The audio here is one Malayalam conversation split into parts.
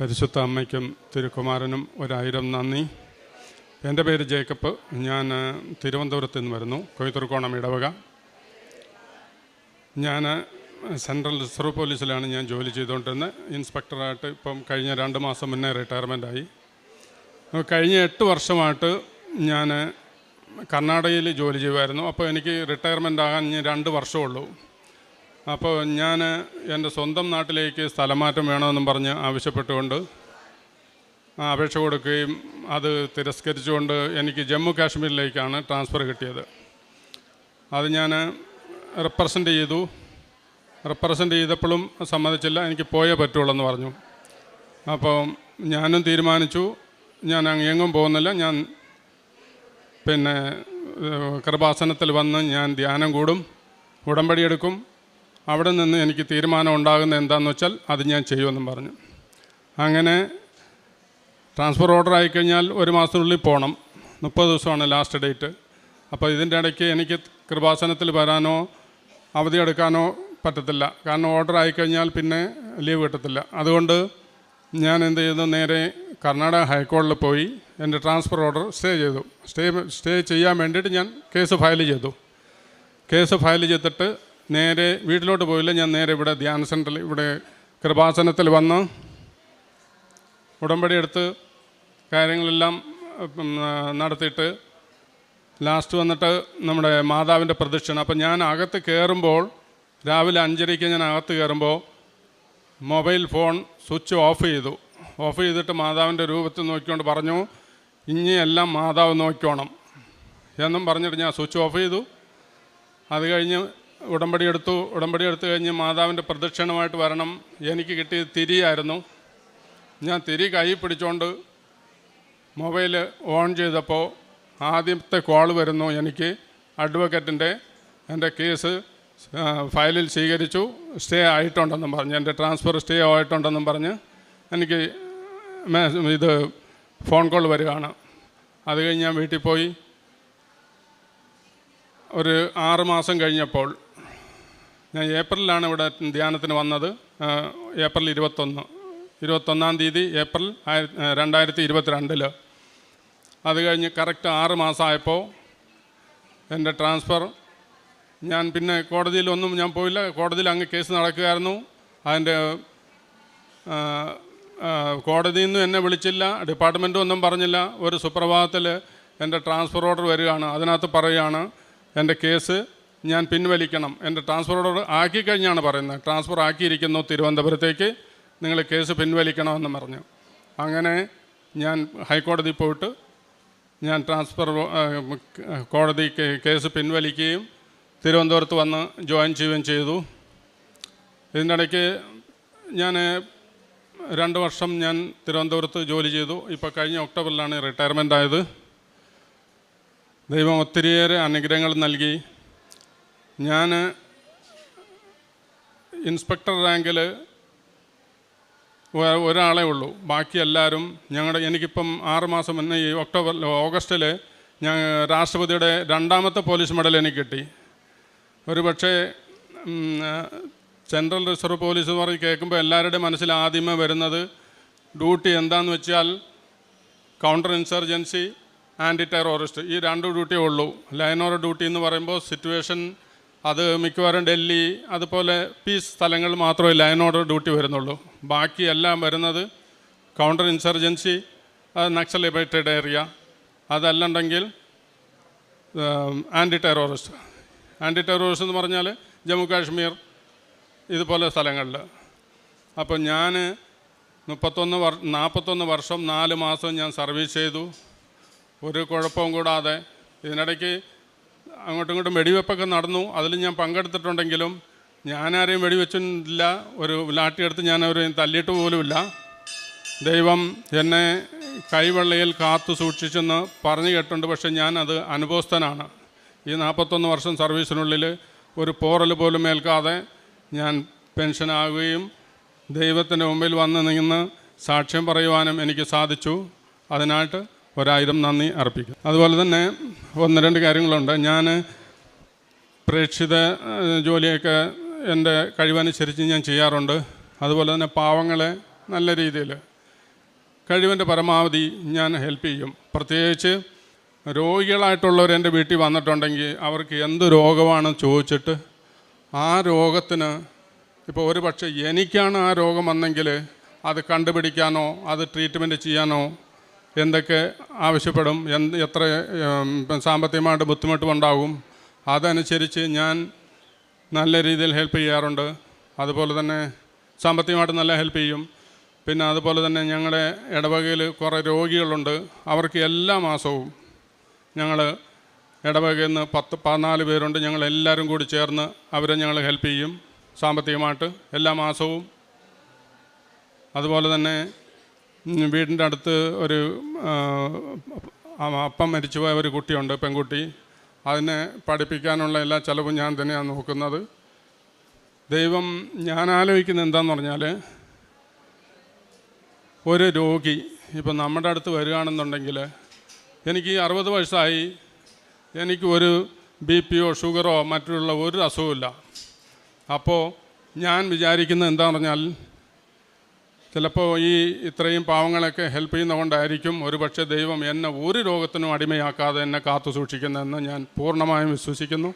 പരിശുദ്ധ അമ്മയ്ക്കും തിരുക്കുമാരനും 1000 നന്ദി. എൻ്റെ പേര് ജേക്കബ്. ഞാൻ തിരുവനന്തപുരത്ത് നിന്ന് വരുന്നു, കൊയ്ത്തുർക്കോണം ഇടവക. ഞാൻ സെൻട്രൽ റിസർവ് പോലീസിലാണ് ഞാൻ ജോലി ചെയ്തുകൊണ്ടിരുന്നത്. ഇൻസ്പെക്ടറായിട്ട് ഇപ്പം കഴിഞ്ഞ 2 മാസം മുന്നേ റിട്ടയർമെൻ്റായി. കഴിഞ്ഞ 8 വർഷമായിട്ട് ഞാൻ കർണാടകയിൽ ജോലി ചെയ്യുമായിരുന്നു. അപ്പോൾ എനിക്ക് റിട്ടയർമെൻ്റ് ആകാൻ ഇനി 2 വർഷമുള്ളൂ. അപ്പോൾ ഞാൻ എൻ്റെ സ്വന്തം നാട്ടിലേക്ക് സ്ഥലമാറ്റം വേണമെന്നും പറഞ്ഞ് ആവശ്യപ്പെട്ടുകൊണ്ട് അപേക്ഷ കൊടുക്കുകയും അത് തിരസ്കരിച്ചുകൊണ്ട് എനിക്ക് ജമ്മു കാശ്മീരിലേക്കാണ് ട്രാൻസ്ഫർ കിട്ടിയത്. അത് ഞാൻ റെപ്രസെൻ്റ് ചെയ്തപ്പോഴും സമ്മതിച്ചില്ല, എനിക്ക് പോയേ പറ്റുള്ളൂ എന്ന് പറഞ്ഞു. അപ്പോൾ ഞാനും തീരുമാനിച്ചു, ഞാൻ എങ്ങും പോകുന്നില്ല, ഞാൻ കൃപാസനത്തിൽ വന്ന് ഞാൻ ധ്യാനം കൂടും, ഉടമ്പടി എടുക്കും, അവിടെ നിന്ന് എനിക്ക് തീരുമാനം ഉണ്ടാകുന്നത് എന്താണെന്ന് വെച്ചാൽ അത് ഞാൻ ചെയ്യുമെന്നും പറഞ്ഞു. അങ്ങനെ ട്രാൻസ്ഫർ ഓർഡർ ആയിക്കഴിഞ്ഞാൽ 1 മാസത്തിനുള്ളിൽ പോകണം. 30 ദിവസമാണ് ലാസ്റ്റ് ഡേറ്റ്. അപ്പോൾ ഇതിൻ്റെ ഇടയ്ക്ക് എനിക്ക് കൃപാസനത്തിൽ വരാനോ അവധി എടുക്കാനോ പറ്റത്തില്ല, കാരണം ഓർഡർ ആയിക്കഴിഞ്ഞാൽ പിന്നെ ലീവ് കിട്ടത്തില്ല. അതുകൊണ്ട് ഞാൻ എന്ത് ചെയ്തു, നേരെ കർണാടക ഹൈക്കോടതിയിൽ പോയി എൻ്റെ ട്രാൻസ്ഫർ ഓർഡർ സ്റ്റേ ചെയ്യാൻ വേണ്ടിയിട്ട് ഞാൻ കേസ് ഫയൽ ചെയ്തിട്ട് നേരെ വീട്ടിലോട്ട് പോയില്ല. ഞാൻ നേരെ ഇവിടെ ധ്യാന സെൻറ്ററിൽ ഇവിടെ കൃപാസനത്തിൽ വന്ന് ഉടമ്പടി എടുത്ത് കാര്യങ്ങളെല്ലാം നടത്തിയിട്ട് ലാസ്റ്റ് വന്നിട്ട് നമ്മുടെ മാതാവിൻ്റെ പ്രദക്ഷിണം. അപ്പം ഞാൻ അകത്ത് കയറുമ്പോൾ രാവിലെ 5:30 ഞാൻ അകത്ത് കയറുമ്പോൾ മൊബൈൽ ഫോൺ സ്വിച്ച് ഓഫ് ചെയ്തിട്ട് മാതാവിൻ്റെ രൂപത്തിൽ നോക്കിക്കൊണ്ട് പറഞ്ഞു, ഇനി എല്ലാം മാതാവ് നോക്കിക്കോണം എന്നും പറഞ്ഞിട്ട് ഞാൻ സ്വിച്ച് ഓഫ് ചെയ്തു. അത് കഴിഞ്ഞ് ഉടമ്പടി എടുത്തു കഴിഞ്ഞ് മാതാവിൻ്റെ പ്രദക്ഷിണമായിട്ട് വരണം. എനിക്ക് കിട്ടിയത് തിരിയായിരുന്നു. ഞാൻ തിരി കൈ പിടിച്ചുകൊണ്ട് മൊബൈൽ ഓൺ ചെയ്തപ്പോൾ ആദ്യത്തെ കോൾ വരുന്നു, എനിക്ക് അഡ്വക്കറ്റിൻ്റെ എൻ്റെ കേസ് ഫയലിൽ സ്വീകരിച്ചു, സ്റ്റേ ആയിട്ടുണ്ടെന്നും പറഞ്ഞ്, എൻ്റെ ട്രാൻസ്ഫർ സ്റ്റേ ആയിട്ടുണ്ടെന്നും പറഞ്ഞ് എനിക്ക് ഇത് ഫോൺ കോൾ വരികയാണ്. അത് കഴിഞ്ഞ് ഞാൻ വീട്ടിൽ പോയി. ഒരു 6 മാസം കഴിഞ്ഞപ്പോൾ ഞാൻ ഏപ്രിലാണ് ഇവിടെ ധ്യാനത്തിന് വന്നത്. ഏപ്രിൽ 21 തീയതി ഏപ്രിൽ 2022. അത് കഴിഞ്ഞ് കറക്റ്റ് 6 മാസമായപ്പോൾ എൻ്റെ ട്രാൻസ്ഫർ, ഞാൻ പിന്നെ കോടതിയിലൊന്നും ഞാൻ പോയില്ല. കോടതിയിൽ അങ്ങ് കേസ് നടക്കുകയായിരുന്നു. അതിൻ്റെ കോടതിയിൽ നിന്നും എന്നെ വിളിച്ചില്ല, ഡിപ്പാർട്ട്മെൻറ്റും ഒന്നും പറഞ്ഞില്ല. ഒരു സുപ്രഭാതത്തിൽ എൻ്റെ ട്രാൻസ്ഫർ ഓർഡർ വരികയാണ്. അതിനകത്ത് പറയുകയാണ്, എൻ്റെ കേസ് ഞാൻ പിൻവലിക്കണം. എൻ്റെ ട്രാൻസ്ഫർ ഓർഡർ ആക്കിക്കഴിഞ്ഞാണ് പറയുന്നത്, ട്രാൻസ്ഫർ ആക്കിയിരിക്കുന്നു തിരുവനന്തപുരത്തേക്ക്, നിങ്ങൾ കേസ് പിൻവലിക്കണമെന്ന് പറഞ്ഞു. അങ്ങനെ ഞാൻ ഹൈക്കോടതി പോയിട്ട് ഞാൻ കോടതി കേസ് പിൻവലിക്കുകയും തിരുവനന്തപുരത്ത് വന്ന് ജോയിൻ ചെയ്യുകയും ചെയ്തു. ഇതിൻ്റെ ഇടയ്ക്ക് ഞാൻ 2 വർഷം ഞാൻ തിരുവനന്തപുരത്ത് ജോലി ചെയ്തു. ഇപ്പോൾ കഴിഞ്ഞ ഒക്ടോബറിലാണ് റിട്ടയർമെൻ്റ് ആയത്. ദൈവം ഒത്തിരിയേറെ അനുഗ്രഹങ്ങൾ നൽകി. ഞാൻ ഇൻസ്പെക്ടർ റാങ്കിൽ ഒരാളേ ഉള്ളൂ, ബാക്കി എല്ലാവരും എനിക്കിപ്പം 6 മാസം മുന്നേ ഈ ഓഗസ്റ്റിൽ ഞാൻ രാഷ്ട്രപതിയുടെ 2ാമത്തെ പോലീസ് മെഡൽ എനിക്ക് കിട്ടി. ഒരു പക്ഷേ സെൻട്രൽ റിസർവ് പോലീസ് എന്ന് പറഞ്ഞ് കേൾക്കുമ്പോൾ എല്ലാവരുടെയും മനസ്സിൽ ആദ്യമേ വരുന്നത് ഡ്യൂട്ടി എന്താണെന്ന് വെച്ചാൽ കൗണ്ടർ ഇൻസർജൻസി, ആൻറ്റി ടെററിസ്റ്റ്, ഈ 2 ഡ്യൂട്ടിയേ ഉള്ളൂ. ലൈൻ ഓഫ് ഡ്യൂട്ടി എന്ന് പറയുമ്പോൾ സിറ്റുവേഷൻ, അത് മിക്കവാറും ഡൽഹി അതുപോലെ പീസ് സ്ഥലങ്ങൾ മാത്രമേ ലൈൻ ഓർഡർ ഡ്യൂട്ടി വരുന്നുള്ളൂ. ബാക്കി എല്ലാം വരുന്നത് counter insurgency, Naxal affected area, അതല്ലെങ്കിൽ ആൻറ്റി ടെററിസ്റ്റ് എന്ന് പറഞ്ഞാൽ ജമ്മു കാശ്മീർ ഇതുപോലെ സ്ഥലങ്ങളിൽ. അപ്പോൾ ഞാൻ 41 വർഷം 4 മാസം ഞാൻ സർവീസ് ചെയ്തു, ഒരു കുഴപ്പവും കൂടാതെ. ഇതിനിടയ്ക്ക് അങ്ങോട്ടും ഇങ്ങോട്ടും വെടിവെപ്പൊക്കെ നടന്നു, അതിൽ ഞാൻ പങ്കെടുത്തിട്ടുണ്ടെങ്കിലും ഞാനാരെയും വെടിവെച്ചില്ല, ഒരു ലാട്ടിയെടുത്ത് ഞാൻ അവരെയും തല്ലിയിട്ട് പോലുമില്ല. ദൈവം എന്നെ കൈവെള്ളയിൽ കാത്തു സൂക്ഷിച്ചെന്ന് പറഞ്ഞു കേട്ടിട്ടുണ്ട്. പക്ഷേ ഞാനത് അനുഭവസ്ഥനാണ്. ഈ 41 വർഷം സർവീസിനുള്ളിൽ ഒരു പോറൽ പോലും ഏൽക്കാതെ ഞാൻ പെൻഷനാകുകയും ദൈവത്തിൻ്റെ മുമ്പിൽ വന്ന് നിന്ന് സാക്ഷ്യം പറയുവാനും എനിക്ക് സാധിച്ചു. അതിനായിട്ട് 1000 നന്ദി അർപ്പിക്കും. അതുപോലെ തന്നെ 1-2 കാര്യങ്ങളുണ്ട്. ഞാൻ പ്രേക്ഷിത ജോലിയൊക്കെ എൻ്റെ കഴിവനുസരിച്ച് ഞാൻ ചെയ്യാറുണ്ട്. അതുപോലെ തന്നെ പാവങ്ങളെ നല്ല രീതിയിൽ കഴിവിൻ്റെ പരമാവധി ഞാൻ ഹെൽപ്പ് ചെയ്യും. പ്രത്യേകിച്ച് രോഗികളായിട്ടുള്ളവർ എൻ്റെ വീട്ടിൽ വന്നിട്ടുണ്ടെങ്കിൽ അവർക്ക് എന്ത് രോഗമാണ് ചോദിച്ചിട്ട് ആ രോഗത്തിന് ഇപ്പോൾ ഒരു പക്ഷേ എനിക്കാണ് ആ രോഗം വന്നെങ്കിൽ അത് കണ്ടുപിടിക്കാനോ അത് ട്രീറ്റ്മെൻറ്റ് ചെയ്യാനോ എന്തൊക്കെ ആവശ്യപ്പെടും, എത്ര സാമ്പത്തികമായിട്ട് ബുദ്ധിമുട്ടുണ്ടാകും, അതനുസരിച്ച് ഞാൻ നല്ല രീതിയിൽ ഹെൽപ്പ് ചെയ്യാറുണ്ട്. അതുപോലെ തന്നെ സാമ്പത്തികമായിട്ട് നല്ല ഹെൽപ്പ് ചെയ്യും. പിന്നെ അതുപോലെ തന്നെ ഞങ്ങളുടെ ഇടവകയിൽ കുറേ രോഗികളുണ്ട്. അവർക്ക് എല്ലാ മാസവും ഞങ്ങൾ ഇടവകയിൽ നിന്ന് 10-14 പേരുണ്ട്. ഞങ്ങളെല്ലാവരും കൂടി ചേർന്ന് അവരെ ഞങ്ങൾ ഹെൽപ്പ് ചെയ്യും സാമ്പത്തികമായിട്ട് എല്ലാ മാസവും. അതുപോലെ തന്നെ വീടിൻ്റെ അടുത്ത് ഒരു അപ്പം മരിച്ചുപോയ ഒരു കുട്ടിയുണ്ട്, പെൺകുട്ടി. അതിനെ പഠിപ്പിക്കാനുള്ള എല്ലാ ചിലവും ഞാൻ തന്നെയാണ് നോക്കുന്നത്. ദൈവം, ഞാൻ ആലോചിക്കുന്നത് എന്താണെന്ന് പറഞ്ഞാൽ, ഒരു രോഗി ഇപ്പം നമ്മുടെ അടുത്ത് വരികയാണെന്നുണ്ടെങ്കിൽ, എനിക്ക് 60 വയസ്സായി, എനിക്ക് ഒരു BP ഷുഗറോ മറ്റുള്ള ഒരു അസുഖമില്ല. അപ്പോൾ ഞാൻ വിചാരിക്കുന്നത് എന്താണെന്ന് പറഞ്ഞാൽ, ചിലപ്പോൾ ഈ ഇത്രയും പാവങ്ങളൊക്കെ ഹെൽപ്പ് ചെയ്യുന്നതുകൊണ്ടായിരിക്കും ഒരു പക്ഷേ ദൈവം എന്നെ ഒരു രോഗത്തിനും അടിമയാക്കാതെ എന്നെ കാത്തു സൂക്ഷിക്കുന്നതെന്ന് ഞാൻ പൂർണ്ണമായും വിശ്വസിക്കുന്നു.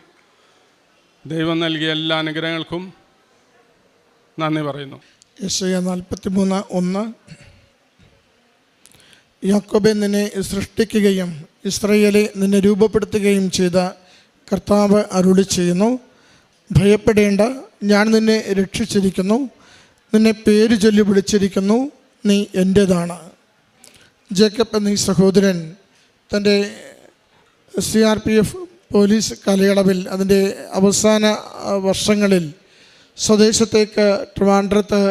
ദൈവം നൽകിയ എല്ലാ അനുഗ്രഹങ്ങൾക്കും നന്ദി പറയുന്നു. യെശയ്യാ 43:1 യാക്കോബേ, നിന്നെ സൃഷ്ടിക്കുകയും ഇസ്രായേലെ നിന്നെ രൂപപ്പെടുത്തുകയും ചെയ്ത കർത്താവ് അരുളി ചെയ്യുന്നു, ഭയപ്പെടേണ്ട, ഞാൻ നിന്നെ രക്ഷിച്ചിരിക്കുന്നു, നിന്നെ പേര് ചൊല്ലി വിളിച്ചിരിക്കുന്നു, നീ എൻ്റേതാണ്. ജേക്കബ് എന്ന ഈ സഹോദരൻ തൻ്റെ CRPF പോലീസ് കാലയളവിൽ അതിൻ്റെ അവസാന വർഷങ്ങളിൽ സ്വദേശത്തേക്ക്, ട്രിവാൻഡ്രത്ത്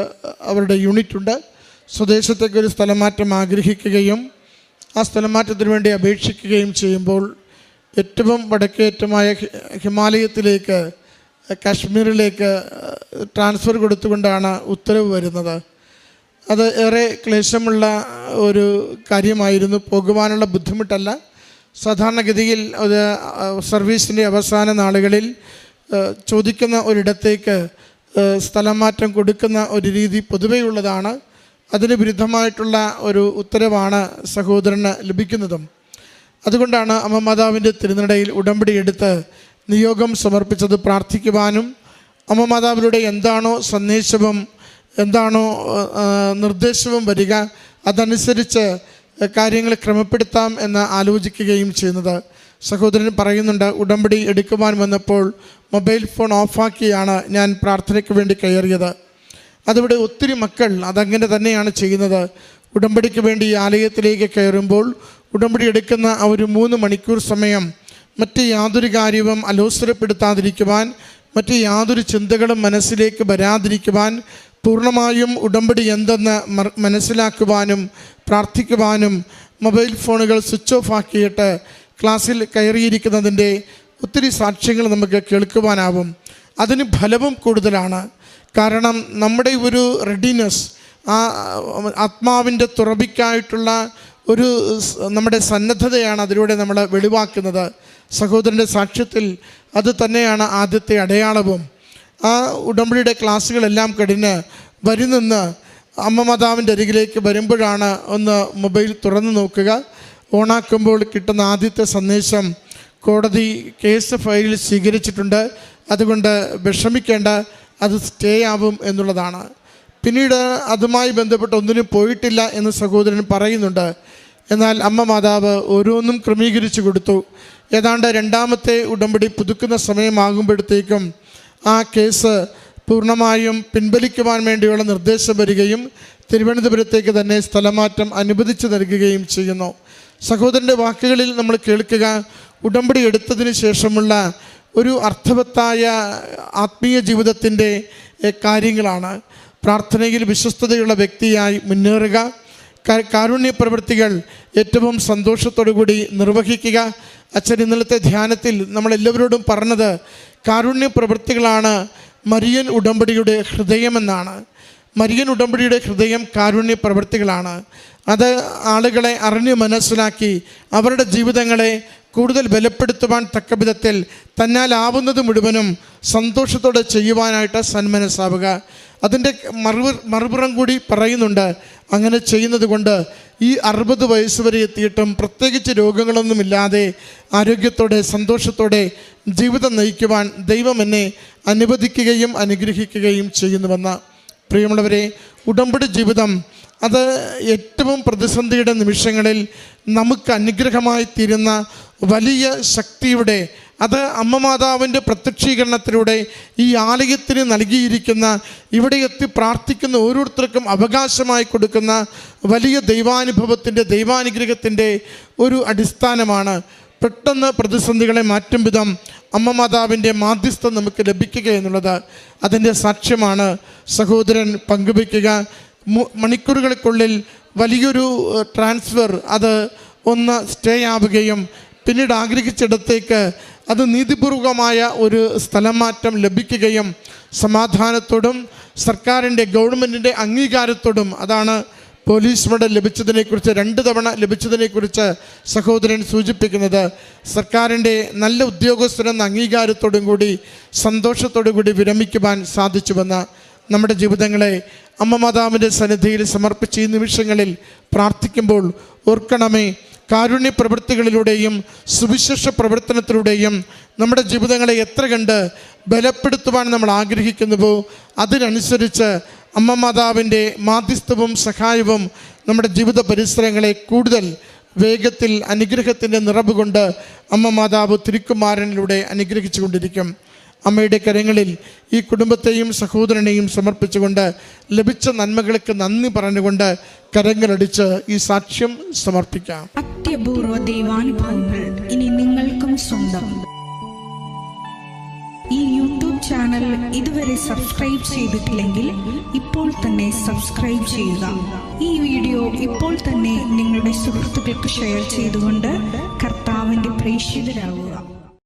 അവരുടെ യൂണിറ്റുണ്ട്, സ്വദേശത്തേക്ക് ഒരു സ്ഥലമാറ്റം ആഗ്രഹിക്കുകയും ആ സ്ഥലമാറ്റത്തിന് വേണ്ടി അപേക്ഷിക്കുകയും ചെയ്യുമ്പോൾ ഏറ്റവും വടക്കേറ്റമായ ഹിമാലയത്തിലേക്ക്, കാശ്മീരിലേക്ക് ട്രാൻസ്ഫർ കൊടുത്തുകൊണ്ടാണ് ഉത്തരവ് വരുന്നത്. അത് ഏറെ ക്ലേശമുള്ള ഒരു കാര്യമായിരുന്നു. പോകുവാനുള്ള ബുദ്ധിമുട്ടല്ല. സാധാരണഗതിയിൽ ഒരു സർവീസിൻ്റെ അവസാന നാളുകളിൽ ചോദിക്കുന്ന ഒരിടത്തേക്ക് സ്ഥലം മാറ്റം കൊടുക്കുന്ന ഒരു രീതി പൊതുവെയുള്ളതാണ്. അതിന് വിരുദ്ധമായിട്ടുള്ള ഒരു ഉത്തരവാണ് സഹോദരന് ലഭിക്കുന്നതും. അതുകൊണ്ടാണ് അമ്മ മാതാവിൻ്റെ തിരുനടയിൽ ഉടമ്പടി എടുത്ത് നിയോഗം സമർപ്പിച്ചത്. പ്രാർത്ഥിക്കുവാനും അമ്മ മാതാവിലൂടെ എന്താണോ സന്ദേശവും എന്താണോ നിർദ്ദേശവും വരിക അതനുസരിച്ച് കാര്യങ്ങൾ ക്രമപ്പെടുത്താം എന്ന് ആലോചിക്കുകയും ചെയ്യുന്നത്. സഹോദരൻ പറയുന്നുണ്ട്, ഉടമ്പടി എടുക്കുവാൻ വന്നപ്പോൾ മൊബൈൽ ഫോൺ ഓഫാക്കിയാണ് ഞാൻ പ്രാർത്ഥനയ്ക്ക് വേണ്ടി കയറിയത്. അതിവിടെ ഒത്തിരി മക്കൾ അതങ്ങനെ തന്നെയാണ് ചെയ്യുന്നത്. ഉടമ്പടിക്ക് വേണ്ടി ആലയത്തിലേക്ക് കയറുമ്പോൾ ഉടമ്പടി എടുക്കുന്ന ആ ഒരു 3 മണിക്കൂർ സമയം മറ്റ് യാതൊരു കാര്യവും അലോസരപ്പെടുത്താതിരിക്കുവാൻ, മറ്റ് യാതൊരു ചിന്തകളും മനസ്സിലേക്ക് വരാതിരിക്കുവാൻ, പൂർണ്ണമായും ഉടമ്പടി എന്തെന്ന് മനസ്സിലാക്കുവാനും പ്രാർത്ഥിക്കുവാനും മൊബൈൽ ഫോണുകൾ സ്വിച്ച് ഓഫ് ആക്കിയിട്ട് ക്ലാസ്സിൽ കയറിയിരിക്കുന്നതിൻ്റെ ഒത്തിരി സാക്ഷ്യങ്ങൾ നമുക്ക് കേൾക്കുവാനാവും. അതിന് ഫലവും കൂടുതലാണ്. കാരണം നമ്മുടെ ഒരു റെഡിനെസ്, ആ ആത്മാവിൻ്റെ തുറവിക്കായിട്ടുള്ള ഒരു നമ്മുടെ സന്നദ്ധതയാണ് അതിലൂടെ നമ്മൾ വെളിവാക്കുന്നത്. സഹോദരൻ്റെ സാക്ഷ്യത്തിൽ അത് തന്നെയാണ് ആദ്യത്തെ അടയാളവും. ആ ഉടമ്പടിയുടെ ക്ലാസ്സുകളെല്ലാം കഴിഞ്ഞ് വരുന്നെന്ന് അമ്മ മാതാവിൻ്റെ അരികിലേക്ക് വരുമ്പോഴാണ് ഒന്ന് മൊബൈൽ തുറന്നു നോക്കുക. ഓണാക്കുമ്പോൾ കിട്ടുന്ന ആദ്യത്തെ സന്ദേശം, കോടതി കേസ് ഫയലിൽ സ്വീകരിച്ചിട്ടുണ്ട്, അതുകൊണ്ട് വിഷമിക്കേണ്ട, അത് സ്റ്റേ ആവും എന്നുള്ളതാണ്. പിന്നീട് അതുമായി ബന്ധപ്പെട്ട് ഒന്നിനും പോയിട്ടില്ല എന്ന് സഹോദരൻ പറയുന്നുണ്ട്. എന്നാൽ അമ്മ മാതാവ് ഓരോന്നും ക്രമീകരിച്ചു കൊടുത്തു. ഏതാണ്ട് 2ാമത്തെ ഉടമ്പടി പുതുക്കുന്ന സമയമാകുമ്പോഴത്തേക്കും ആ കേസ് പൂർണ്ണമായും പിൻവലിക്കുവാൻ വേണ്ടിയുള്ള നിർദ്ദേശം വരികയും തിരുവനന്തപുരത്തേക്ക് തന്നെ സ്ഥലമാറ്റം അനുവദിച്ചു നൽകുകയും ചെയ്യുന്നു. സഹോദരൻ്റെ വാക്കുകളിൽ നമ്മൾ കേൾക്കുക, ഉടമ്പടി എടുത്തതിന് ശേഷമുള്ള ഒരു അർത്ഥവത്തായ ആത്മീയ ജീവിതത്തിൻ്റെ കാര്യങ്ങളാണ്. പ്രാർത്ഥനയിൽ വിശ്വസ്തതയുള്ള വ്യക്തിയായി മുന്നേറുക, കാരുണ്യ പ്രവൃത്തികൾ ഏറ്റവും സന്തോഷത്തോടു കൂടി നിർവഹിക്കുക. അച്ഛൻ ഇന്നലത്തെ ധ്യാനത്തിൽ നമ്മളെല്ലാവരോടും പറഞ്ഞത് കാരുണ്യ പ്രവൃത്തികളാണ് മരിയൻ ഉടമ്പടിയുടെ ഹൃദയമെന്നാണ്. മരിയൻ ഉടമ്പടിയുടെ ഹൃദയം കാരുണ്യ പ്രവൃത്തികളാണ്. അത് ആളുകളെ അറിഞ്ഞു മനസ്സിലാക്കി അവരുടെ ജീവിതങ്ങളെ കൂടുതൽ ബലപ്പെടുത്തുവാൻ തക്ക വിധത്തിൽ തന്നാലാവുന്നത് മുഴുവനും സന്തോഷത്തോടെ ചെയ്യുവാനായിട്ട് സന്മനസ്സാവുക. അതിൻ്റെ മറുപുറം കൂടി പറയുന്നുണ്ട്. അങ്ങനെ ചെയ്യുന്നത് കൊണ്ട് ഈ 60 വയസ്സ് വരെ എത്തിയിട്ടും പ്രത്യേകിച്ച് രോഗങ്ങളൊന്നുമില്ലാതെ ആരോഗ്യത്തോടെ സന്തോഷത്തോടെ ജീവിതം നയിക്കുവാൻ ദൈവം എന്നെ അനുവദിക്കുകയും അനുഗ്രഹിക്കുകയും ചെയ്യുന്നുവെന്ന്. പ്രിയമുള്ളവരെ, ഉടമ്പടി ജീവിതം അത് ഏറ്റവും പ്രതിസന്ധിയുടെ നിമിഷങ്ങളിൽ നമുക്ക് അനുഗ്രഹമായി തീരുന്ന വലിയ ശക്തിയുടെ, അത് അമ്മ മാതാവിൻ്റെ പ്രത്യക്ഷീകരണത്തിലൂടെ ഈ ആലയത്തിന് നൽകിയിരിക്കുന്ന, ഇവിടെ എത്തി പ്രാർത്ഥിക്കുന്ന ഓരോരുത്തർക്കും അവകാശമായി കൊടുക്കുന്ന വലിയ ദൈവാനുഭവത്തിൻ്റെ ദൈവാനുഗ്രഹത്തിൻ്റെ ഒരു അടിസ്ഥാനമാണ്. പെട്ടെന്ന് പ്രതിസന്ധികളെ മാറ്റും വിധം അമ്മ മാതാവിൻ്റെ മാധ്യസ്ഥം നമുക്ക് ലഭിക്കുക എന്നുള്ളത്. അതിൻ്റെ സാക്ഷ്യമാണ് സഹോദരൻ പങ്കുവയ്ക്കുക. മണിക്കൂറുകൾക്കുള്ളിൽ വലിയൊരു ട്രാൻസ്ഫർ അത് ഒന്ന് സ്റ്റേ ആവുകയും പിന്നീട് ആഗ്രഹിച്ചിടത്തേക്ക് അത് നീതിപൂർവകമായ ഒരു സ്ഥലം മാറ്റം ലഭിക്കുകയും സമാധാനത്തോടും സർക്കാരിൻ്റെ ഗവൺമെൻറ്റിൻ്റെ അംഗീകാരത്തോടും, അതാണ് പോലീസ് മെഡൽ ലഭിച്ചതിനെക്കുറിച്ച് 2 തവണ ലഭിച്ചതിനെക്കുറിച്ച് സഹോദരൻ സൂചിപ്പിക്കുന്നത്. സർക്കാരിൻ്റെ നല്ല ഉദ്യോഗസ്ഥരെന്ന അംഗീകാരത്തോടും കൂടി സന്തോഷത്തോടു കൂടി വിരമിക്കുവാൻ സാധിച്ചുവെന്ന്. നമ്മുടെ ജീവിതങ്ങളെ അമ്മ മാതാവിൻ്റെ സന്നിധിയിൽ സമർപ്പിച്ച് ഈ നിമിഷങ്ങളിൽ പ്രാർത്ഥിക്കുമ്പോൾ ഓർക്കണമേ, കാരുണ്യ പ്രവൃത്തികളിലൂടെയും സുവിശേഷ പ്രവർത്തനത്തിലൂടെയും നമ്മുടെ ജീവിതങ്ങളെ എത്ര കണ്ട് ബലപ്പെടുത്തുവാൻ നമ്മൾ ആഗ്രഹിക്കുന്നുവോ അതിനനുസരിച്ച് അമ്മ മാതാവിൻ്റെ മാധ്യസ്ഥവും സഹായവും നമ്മുടെ ജീവിത പരിസരങ്ങളെ കൂടുതൽ വേഗത്തിൽ അനുഗ്രഹത്തിൻ്റെ നിറവ് കൊണ്ട് അമ്മ മാതാവ് തിരുക്കുമാരനിലൂടെ അനുഗ്രഹിച്ചു കൊണ്ടിരിക്കും. അമ്മയുടെ കരങ്ങളിൽ ഈ കുടുംബത്തെയും സഹോദരനെയും സമർപ്പിച്ചുകൊണ്ട് ലഭിച്ച നന്മകൾക്ക് നന്ദി പറഞ്ഞുകൊണ്ട് കരങ്ങളടിച്ച് ഈ സാക്ഷ്യം സമർപ്പിക്കാം. അത്യപൂർവ ദൈവാനുഭവങ്ങൾ ഇനി നിങ്ങൾക്കും സ്വന്തം. ഈ യൂട്യൂബ് ചാനൽ ഇതുവരെ സബ്സ്ക്രൈബ് ചെയ്തിട്ടില്ലെങ്കിൽ ഇപ്പോൾ തന്നെ സബ്സ്ക്രൈബ് ചെയ്യുക. ഈ വീഡിയോ ഇപ്പോൾ തന്നെ നിങ്ങളുടെ സുഹൃത്തുക്കൾക്ക് ഷെയർ ചെയ്തുകൊണ്ട് കർത്താവിൻ്റെ പ്രേക്ഷിതരാകുക.